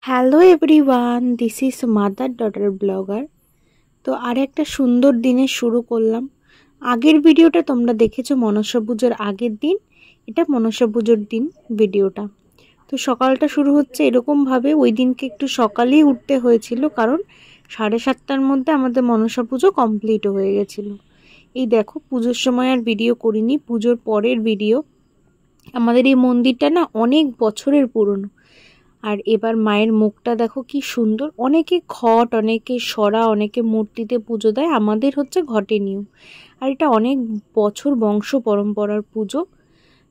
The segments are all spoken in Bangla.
Hello everyone, this is mother daughter blogger. তো আর একটা সুন্দর দিনে শুরু করলাম। আগের ভিডিওটা তোমরা দেখেছো মনসা পুজোর আগের দিন, এটা মনসা পুজোর দিন ভিডিওটা। তো সকালটা শুরু হচ্ছে এরকমভাবে। ওই দিনকে একটু সকালেই উঠতে হয়েছিল, কারণ 7:30টার মধ্যে আমাদের মনসা পুজো কমপ্লিট হয়ে গেছিলো। এই দেখো, পুজোর সময় আর ভিডিও করিনি, পুজোর পরের ভিডিও। আমাদের এই মন্দিরটা না অনেক বছরের পুরনো। আর এবার মায়ের মুখটা দেখো কি সুন্দর। অনেকে ঘট, অনেকে সরা, অনেকে মূর্তিতে পুজো দেয়, আমাদের হচ্ছে ঘটে নিয়ম। আর এটা অনেক বছর বংশ পরম্পরার পুজো।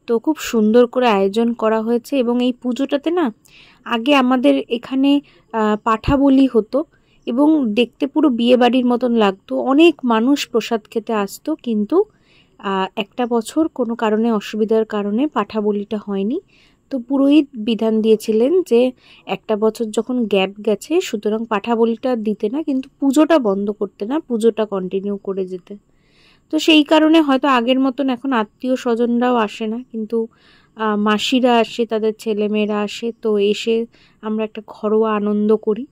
তো খুব সুন্দর করে আয়োজন করা হয়েছে। এবং এই পুজোটাতে না আগে আমাদের এখানে পাঠা বলি হতো এবং দেখতে পুরো বিয়ে বাড়ির মতন লাগতো। অনেক মানুষ প্রসাদ খেতে আসতো, কিন্তু একটা বছর কোনো কারণে, অসুবিধার কারণে পাঠা বলিটা হয়নি। তো পুরোহিত বিধান দিয়েছিলেন যে একটা বছর যখন গ্যাপ গেছে, সুতরাং পাঠা বলিটা দিতে না, কিন্তু পুজোটা বন্ধ করতে না, পুজোটা কন্টিনিউ করে যেতে। তো সেই কারণে হয়তো আগের মতন এখন আত্মীয় স্বজনরাও আসে না, কিন্তু মাসিরা আসে, তাদের ছেলেমেয়েরা আসে। তো এসে আমরা একটা ঘরোয়া আনন্দ করি।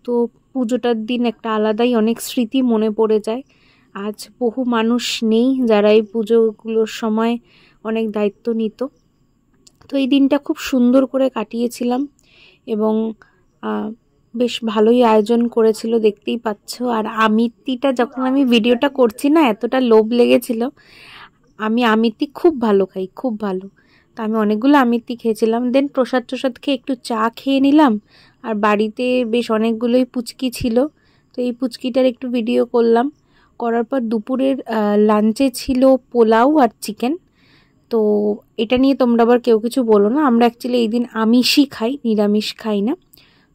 তো পুজোটার দিন একটা আলাদাই অনেক স্মৃতি মনে পড়ে যায়। আজ বহু মানুষ নেই যারা এই পুজোগুলোর সময় অনেক দায়িত্ব নিত। তো এই দিনটা খুব সুন্দর করে কাটিয়েছিলাম এবং বেশ ভালোই আয়োজন করেছিল, দেখতেই পাচ্ছ। আর আমিত্তিটা যখন আমি ভিডিওটা করছি না, এতটা লোভ লেগেছিল। আমি আমিত্তি খুব ভালো খাই, খুব ভালো। তো আমি অনেকগুলো আমিত্তি খেয়েছিলাম। দেন প্রসাদ খেয়ে একটু চা খেয়ে নিলাম। আর বাড়িতে বেশ অনেকগুলোই পুচকি ছিল, তো এই পুচকিটার একটু ভিডিও করলাম। করার পর দুপুরের লাঞ্চে ছিল পোলাও আর চিকেন। তো এটা নিয়ে তোমরা আবার কেউ কিছু বলো না, আমরা অ্যাকচুয়ালি এই দিন আমিষই খাই, নিরামিষ খাই না।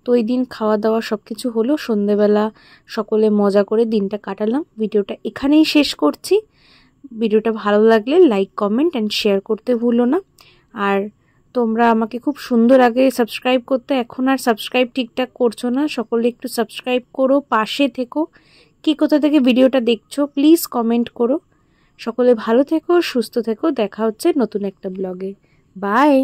তো এই দিন খাওয়া দাওয়া সব কিছু হলো। সন্ধেবেলা সকলে মজা করে দিনটা কাটালাম। ভিডিওটা এখানেই শেষ করছি। ভিডিওটা ভালো লাগলে লাইক, কমেন্ট অ্যান্ড শেয়ার করতে ভুলো না। আর তোমরা আমাকে খুব সুন্দর আগে সাবস্ক্রাইব করতে, এখন আর সাবস্ক্রাইব ঠিকঠাক করছো না। সকলে একটু সাবস্ক্রাইব করো, পাশে থেকো। কি কোথা থেকে ভিডিওটা দেখছো প্লিজ কমেন্ট করো। সকলে ভালো থেকো, সুস্থ থেকো। দেখা হচ্ছে নতুন একটা ব্লগে। বাই।